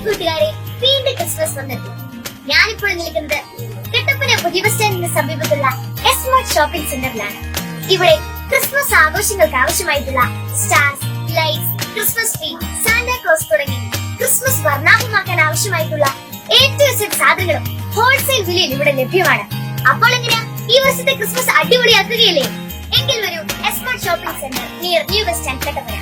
കൂട്ടുകാരെ, വീണ്ടും ക്രിസ്മസ് വന്നെത്തി. ഞാനിപ്പോൾ നിൽക്കുന്നത് കട്ടപ്പന പുതിയ ബസ് സ്റ്റാൻഡിന് സമീപത്തുള്ള എസ്മാർട്ട് ഷോപ്പിംഗ് സെന്ററിലാണ്. ഇവിടെ ക്രിസ്മസ് ആഘോഷങ്ങൾക്ക് ആവശ്യമായിട്ടുള്ള stars, lights, Christmas tree, Santa Claus തുടങ്ങി ക്രിസ്മസ് വർണ്ണാഭമാക്കാൻ ആവശ്യമായിട്ടുള്ള A-to-Z സാധനങ്ങളും ഹോൾസെയിൽ വിലയിൽ ഇവിടെ ലഭ്യമാണ്. അപ്പോൾ എങ്ങനെയാ ഈ വർഷത്തെ ക്രിസ്മസ് അടിപൊളിയാക്കുകയല്ലേ? എങ്കിൽ വരൂ, smart shopping centre near new bus stand Kattappana.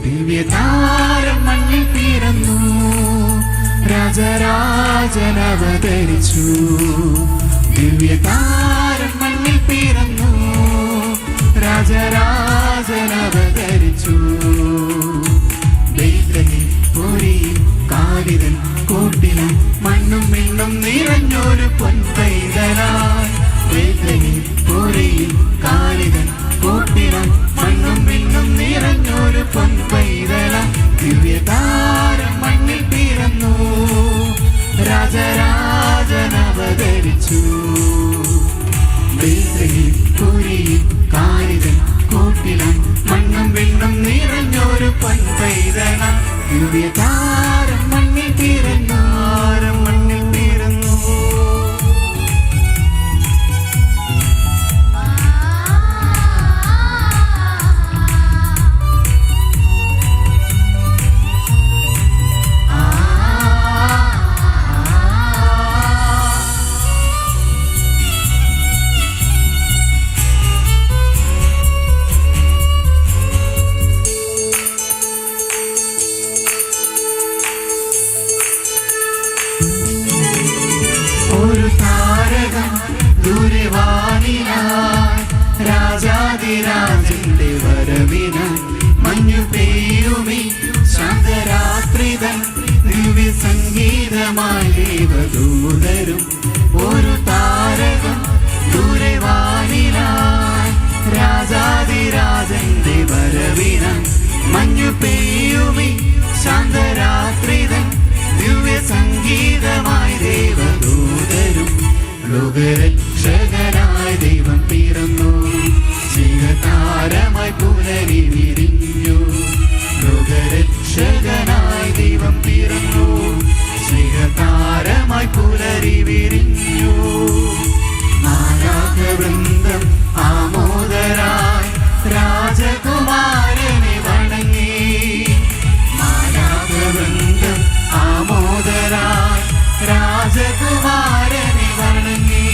ദിവ്യതാരം മണ്ണിൽ പിറന്നു, രാജരാജനവതരിച്ചു. ദിവ്യതാരം മണ്ണിൽ പിറന്നു, രാജരാജനവതരിച്ചു. ബേത്ലഹേം കാലിതൻ കൂട്ടിലും മണ്ണും മിണ്ണും നിറഞ്ഞൊരു പൊൻപൈതലായി. ബേത്ലഹേം കാലിതൻ കൂട്ടിലും മണ്ണും മിണ്ണും നിറഞ്ഞൊരു പൊൻപൈതലായി. ദിവ്യതാരം മണ്ണിൽ പിറന്നു, രാജരാജനവതരിച്ചു. ബേത്ലഹേം കാലിതൻ കൂട്ടിലും മണ്ണും മിണ്ണും നിറഞ്ഞൊരു പൊൻപൈതലായി. ദിവ്യതാരം മണ്ണിൽ പിറന്നു, മണ്ണിൽ പിറന്നു. ഒരു താരകം ദൂരെ വാനിലായി, രാജാതിരാജന്റെ വരവിനായി. മഞ്ഞു പെയ്യുമീ ശാന്തരാത്രിതൻ ദിവ്യ സംഗീതമായി ദേവദൂതരും. ഒരു താരകം ദൂരെ വാനിലായി, രാജാതിരാജന്റെ വരവിനായി. മഞ്ഞു പെയ്യുമീ ശാന്തരാത്രിതൻ ദിവ്യ സംഗീതമായി ദേവദൂതരും. ലോകരക്ഷകനായി ദൈവം പിറന്നു, ചിരതാരമായി പുലരി വിരിഞ്ഞു. ലോകരക്ഷകനായി ദൈവം പിറന്നു, ചിരതാരമായി പുലരി വിരിഞ്ഞു. മാലാഖവൃന്ദം ആമോദരായി രാജകുമാരനെ വണങ്ങി. മാലാഖവൃന്ദം ആമോദരായി രാജകുമാരനെ വണങ്ങി.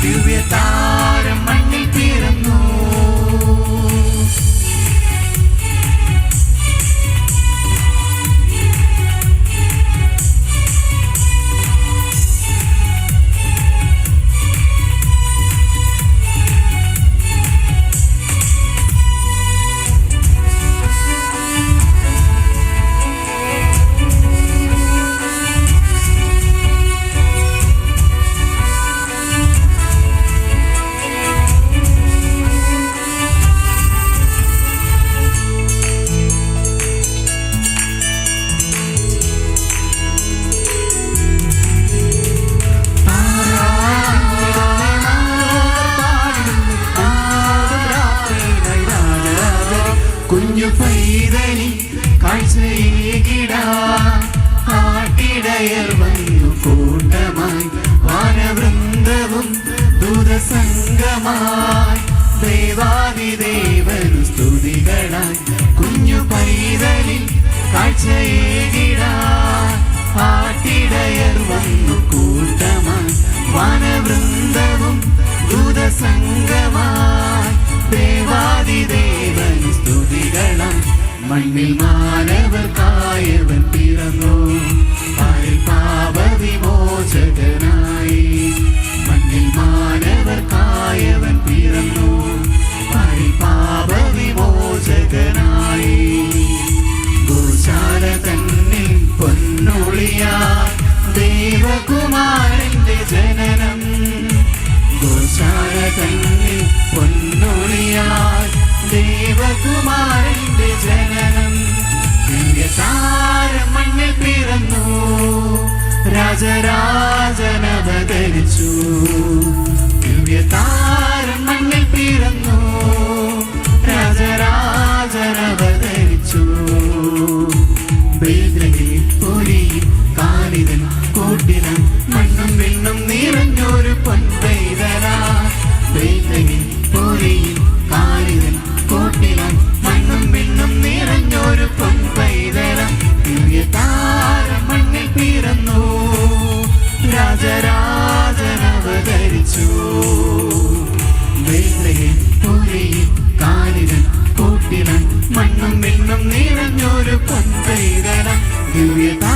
ദിവ്യതാരം മണ്ണിൽ പിറന്നു. കുഞ്ഞു പൈതലി കാഴ്ചയേകിടാൻ ആട്ടിടയർ വന്നു കൂട്ടമായി. വാനവൃന്ദവും ദൂതസംഗമായി ദേവാദിദേവനു സ്തുതികളായി. കുഞ്ഞു പൈതലി കാഴ്ചയേകിടാൻ ആട്ടിടയർ വന്നു കൂട്ടമായി. വാനവൃന്ദവും ദൂതസംഗമായി ദേവാദിദേവനു സ്തുതികളായി. മണ്ണിൽ മാനവർക്കായവൻ പിറന്നു. പൊന്നൊളിയാൽ ദേവകുമാരന്റെ ജനനം. ദിവ്യതാരം മണ്ണിൽ പിറന്നു, രാജരാജനവതരിച്ചു. ദിവ്യതാരം മണ്ണിൽ പിറന്നു, രാജരാജനവതരിച്ചു. ബേത്ലഹേം പുരിയിൽ കാലിതൻ കൂട്ടിനാൻ മണ്ണും വിണ്ണും നിറഞ്ഞൊരു പൊൻപൈതലാ. ബേത്ലഹേം പുരിയിൽ കാലിതൻ കൂട്ടിനാൻ മണ്ണും വിണ്ണും നിറഞ്ഞൊരു പൊൻപൈതലാ. ദിവ്യതാരം മണ്ണിൽ പിറന്നു, രാജരാജനവതരിച്ചു. ബേത്ലഹേം പുരിയിൽ കാലിതൻ കൂട്ടിനാൻ മണ്ണും വിണ്ണും നിറഞ്ഞൊരു പൊൻപൈതലാ. ദിവ്യതാ